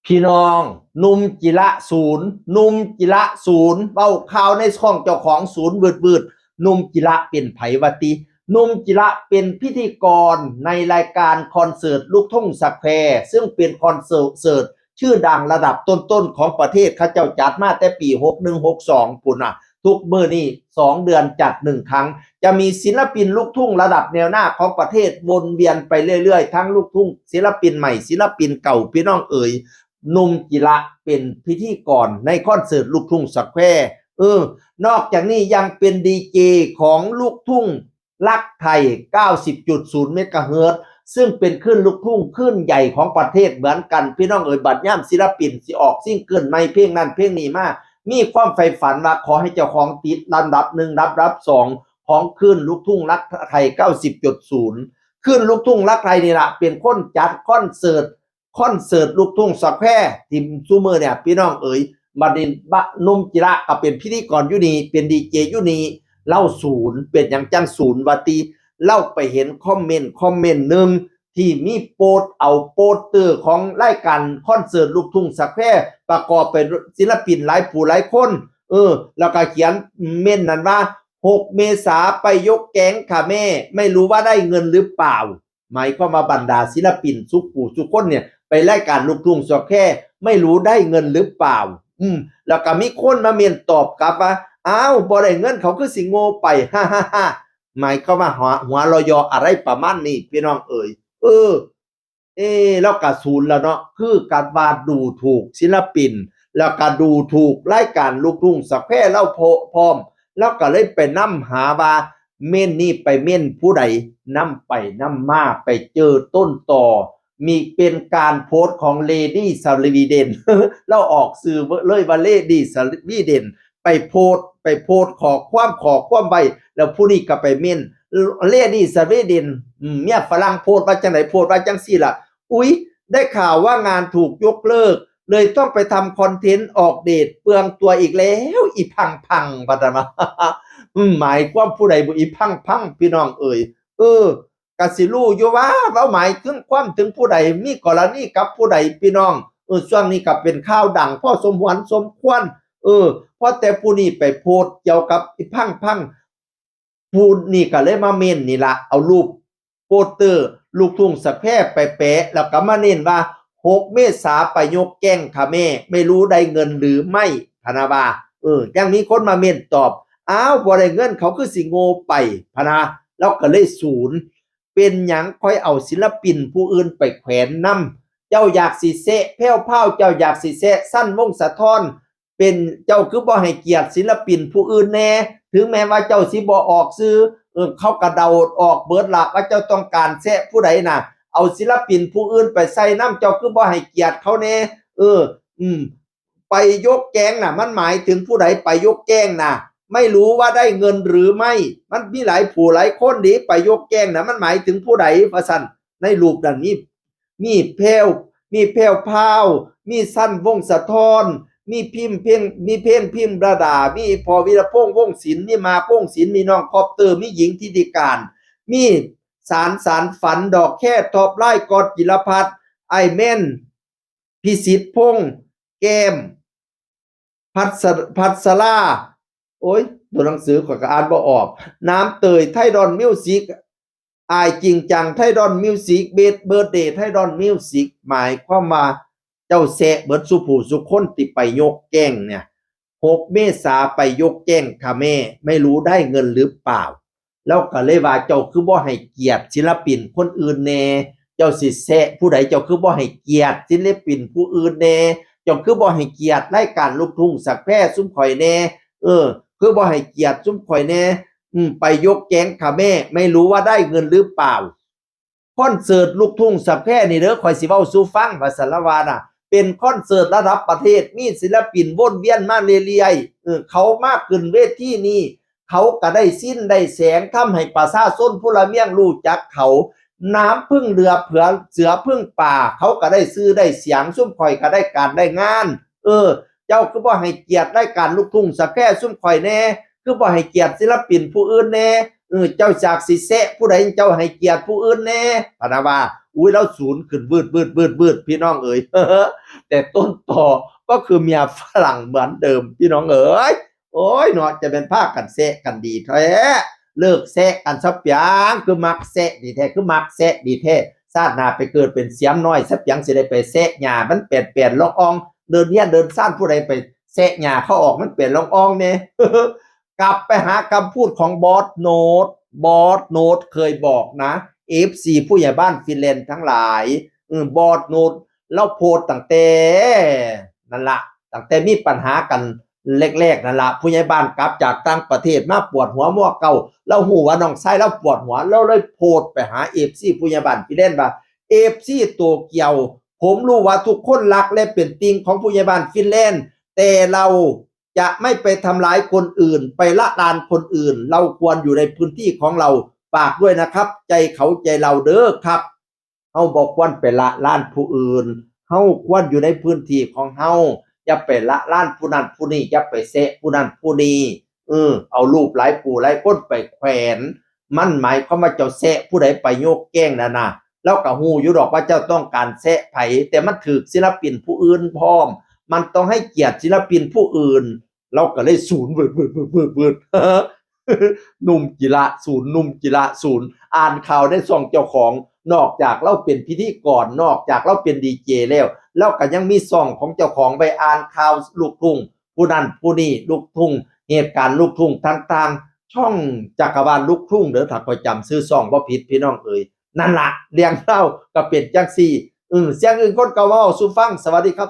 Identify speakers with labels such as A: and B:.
A: พี่น้องนุ่มจิระศูนย์นุ่มจิระศูนย์เบ้าข่าวในช่องเจ้าของศูนย์บืดนุ่มจิระเป็นไผวตินุ่มจิระเป็นพิธีกรในรายการคอนเสิร์ตลูกทุ่งสแควร์ซึ่งเป็นคอนเสิร์ตชื่อดังระดับต้นๆของประเทศเขาเจ้าจัดมาแต่ปี6162ปุ่นน่ะทุกมื้อนี้2 เดือนจัด1 ครั้งจะมีศิลปินลูกทุ่งระดับแนวหน้าของประเทศวนเวียนไปเรื่อยๆทั้งลูกทุ่งศิลปินใหม่ศิลปินเก่าพี่น้องเอ๋ยนุ่มจิระเป็นพิธีกรในคอนเสิร์ตลูกทุ่งสแควร์นอกจากนี้ยังเป็นดีเจของลูกทุ่งรักไทย 90.0 เมกะเฮิรตซ์ซึ่งเป็นคลื่นลูกทุ่งคลื่นใหญ่ของประเทศเหมือนกันพี่น้องเอ๋ยบัดย่ำศิลปินสิออกซิงเกิลใหม่เพลงนั้นเพลงนี้มามีความใฝ่ฝันว่าขอให้เจ้าของติดลำดับ1ลำดับ2ของคลื่นลูกทุ่งรักไทย 90.0 คลื่นลูกทุ่งรักไทยนี่ล่ะเป็นคนจัดคอนเสิร์ตลูกทุ่งสแควร์ทีมซูเมอร์เนี่ยพี่น้องเอ๋ยบัดนี้นุ่มจิระก็เป็นพิธีกรอยู่นี่เป็นดีเจอยู่นี่เล่าศูนย์เป็นอย่างจังศูนย์วัติเล่าไปเห็นคอมเมนต์หนึ่งที่มีโปสเตอร์ของรายการคอนเสิร์ตลูกทุ่งสแควร์ประกอบเป็นศิลปินหลายผู้หลายคนแล้วก็เขียนเม่นนั้นว่า6 เมษาไปยกแก๊งค่ะแม่ไม่รู้ว่าได้เงินหรือเปล่าหมายความว่าบรรดาศิลปินทุกคนเนี่ยไปรายการลูกทุ่งสแควร์ไม่รู้ได้เงินหรือเปล่าแล้วก็มีคนมาเมนตอบกลับว่าอ้าวบ่ได้เงินเขาคือสิโง่ไปฮ่าหมายความว่าหัวรอยอะไรประมาณนี้พี่น้องเอ๋ยแล้วก็ศูนย์แล้วเนาะคือการวาดดูถูกศิลปินแล้วก็ดูถูกรายการลูกทุ่งสแควร์เล่าพร้อมแล้วก็เลยไปนํหาว่าเม่นนี่ไปเม่นผู้ใดนํไปนํมาไปเจอต้นต่อมีเป็นการโพสต์ของเลดี้สวีเดนเราออกสื่อเลยว่าเลดี้สวีเดนไปโพสต์ขอความไว้แล้วผู้นี้ก็ไปเม่นเลดี้สวีเดนเมียฝรั่งโพสต์ว่าจังไหนโพสต์ว่าจังซี่ล่ะอุ๊ยได้ข่าวว่างานถูกยกเลิกเลยต้องไปทำคอนเทนต์ออกเดทเปลืองตัวอีกแล้วอีพังบัดมาหมายความผู้ใดบ่อีพังพี่น้องเอ่ยก็สิรู้อยู่ว่าเว้าหมายถึงความถึงผู้ใดมีกรณีกับผู้ใดพี่น้องช่วงนี้ก็เป็นข่าวดังพอสมควรเพราะแต่ผู้นี้ไปโพสต์เกี่ยวกับอีพังผู้นี่ก็เลยมาเม้นนี่ล่ะเอารูปโปสเตอร์ลูกทุ่งสแควร์ไปแปะแล้วก็มาเน้นว่า6 เมษาไปยกแก๊งค่ะแม่ไม่รู้ได้เงินหรือไม่พะนะว่ายังมีคนมาเม้นตอบอ้าวบ่ได้เงินเขาคือสิโง่ไปพะนะแล้วก็เลยศูนย์เป็นหยังค่อยเอาศิลปินผู้อื่นไปแขวนนำเจ้าอยากสิเซะแผ่วๆเจ้าอยากสิเซะสั้นวงศ์สะท้อนเป็นเจ้าคือบ่ให้เกียรติศิลปินผู้อื่นแน่ถึงแม้ว่าเจ้าสิบ่ออกซื้อเขาก็เดาออกเบิดล่ะว่าเจ้าต้องการแซะผู้ใดน่ะเอาศิลปินผู้อื่นไปใส่นำเจ้าคือบ่ให้เกียรติเขาแน่ไปยกแก๊งน่ะมันหมายถึงผู้ใดไปยกแก๊งน่ะไม่รู้ว่าได้เงินหรือไม่มันมีหลายผู้หลายคนดิไปยกแก๊งน่ะมันหมายถึงผู้ใดว่าซั่นในรูปนั้นมีแผ่วพราวมีสั้นวงศ์สะท้อนมีเพลงพิมพ์ระดามีพอวีรพงษ์วงศ์ศิลป์มีมาพงษ์ศิลป์มีน้องคอปเตอร์มีหญิงธิติการมีสารฝันดอกแค่ทอปไล่กอดจิรพัฒน์ไอเม่นพิสิทธิ์พงษ์แก้มพัสลาโอ้ยตัวหนังสือข้อยก็อ่านบ่ออกน้ำเตยไทดอนมิวสิกอายจริงจังไทดอนมิวสิกเบิร์ธเดย์ไทดอนมิวสิกหมายความว่าเจ้าแซะเบิดสุผู้สุคนติไปยกแก้งเนี่ย6 เมษาไปยกแก้งค่ะแม่ไม่รู้ได้เงินหรือเปล่าแล้วก็เลยว่าเจ้าคือบ่ให้เกียรติศิลปินคนอื่นแน่เจ้าสิแซะผู้ใดเจ้าคือบ่ให้เกียรติศิลปินผู้อื่นแน่เจ้าคือบ่ให้เกียรติรายการลูกทุ่งสแควร์ซุมข่อยแน่คือบ่ให้เกียรติซุมข่อยแน่ไปยกแก๊งค่ะแม่ไม่รู้ว่าได้เงินหรือเปล่าคอนเสิร์ตลูกทุ่งสแควร์นี่เด้อข่อยสิเว้าสู่ฟังว่าสารวาน่ะเป็นคอนเสิร์ตระดับประเทศมีศิลปินวนเวียนมาเรื่อยๆเขามาขึ้นเวทีนี้เขาก็ได้สิ้นได้แสงทำให้ประชาชนพลเมืองรู้จักเขาน้ำพึ่งเรือเผือเสือพึ่งป่าเขาก็ได้ซื้อได้เสียงซุ่มข่อยก็ได้การได้งานเจ้าคือบ่ให้เกียรติรายการลูกทุ่งสแควร์ซุ่มข่อยแน่คือบ่ให้เกียรติศิลปินผู้อื่นแน่ เจ้าจากสิเซะผู้ใดเจ้าให้เกียรติผู้อื่นแน่พะนะว่าอุ้ยแล้วศูนย์ขึ้นวืดพี่น้องเอ๋ย แต่ต้นต่อก็คือเมียฝรั่งเหมือนเดิมพี่น้องเอ๋ยโอ้ยเนาะจะเป็นภาคกันเซะกันดีแท้เลิกเซะกันซับยังคือมักเซะดีแท้คือมักเซะดีแท้ชาติหน้าไปเกิดเป็นเสียมน้อยซับยังสิได้ไปเซะหญ้ามันเปลี่ยนละอองเดินเนี่ยเดินซ่านผู้ใดไปเซะหญ้าเขาออกมันเปลี่ยนละอองเนี่ย กลับไปหาคำพูดของบอสโนตเคยบอกนะ FC ผู้ใหญ่บ้านฟินแลนด์ทั้งหลายบอสโนตเราโพสต์ตั้งแต่นั่นละตั้งแต่มีปัญหากันแรกๆนั่นละผู้ใหญ่บ้านกลับจากต่างประเทศมาปวดหัวมั่วเก่าเราหูว่าน้องชายเราปวดหัวเราเลยโพสต์ไปหา FC ผู้ใหญ่บ้านฟินแลนด์ว่า FC ตัวเกี่ยวผมรู้ว่าทุกคนรักและเป็นติ่งของผู้ใหญ่บ้านฟินแลนด์แต่เราจะไม่ไปทำร้ายคนอื่นไปละลานคนอื่นเราควรอยู่ในพื้นที่ของเราฝากด้วยนะครับใจเขาใจเราเด้อครับเฮาบอกควรไปละลานผู้อื่นเฮาควรอยู่ในพื้นที่ของเฮาอย่าไปละลานผู้นั้นผู้นี้อย่าไปเซะผู้นั้นผู้นี้เอารูปหลายปู่หลายคนไปแขวนมันหมายความว่าเจ้าเซะผู้ใดไปโยกแกล้งนั่นน่ะแล้วก็ฮู้อยู่ดอกว่าเจ้าต้องการเซะไผแต่มันถูกศิลปินผู้อื่นพร้อมมันต้องให้เกียรติศิลปินผู้อื่นเราก็เลยศูนย์หนุ่มกีฬาศูนย์หนุ่มกีฬาศูนย์อ่านข่าวได้ส่องเจ้าของนอกจากเราเป็นพิธีกรนอกจากเราเป็นดีเจแล้วเราก็ยังมีส่องของเจ้าของไปอ่านข่าวลูกทุ่งผู้นั้นผู้นี้ลูกทุ่งเหตุการณ์ลูกทุ่งต่างๆช่องจักรวาลลูกทุ่งเด้อถ้าก็จำชื่อส่องบ่ผิดพี่น้องเอ๋ยนั่นล่ะเรียงเล่าก็เป็นจังซี่เสียงอื่นคนก็เว้าสู่ฟังสวัสดีครับ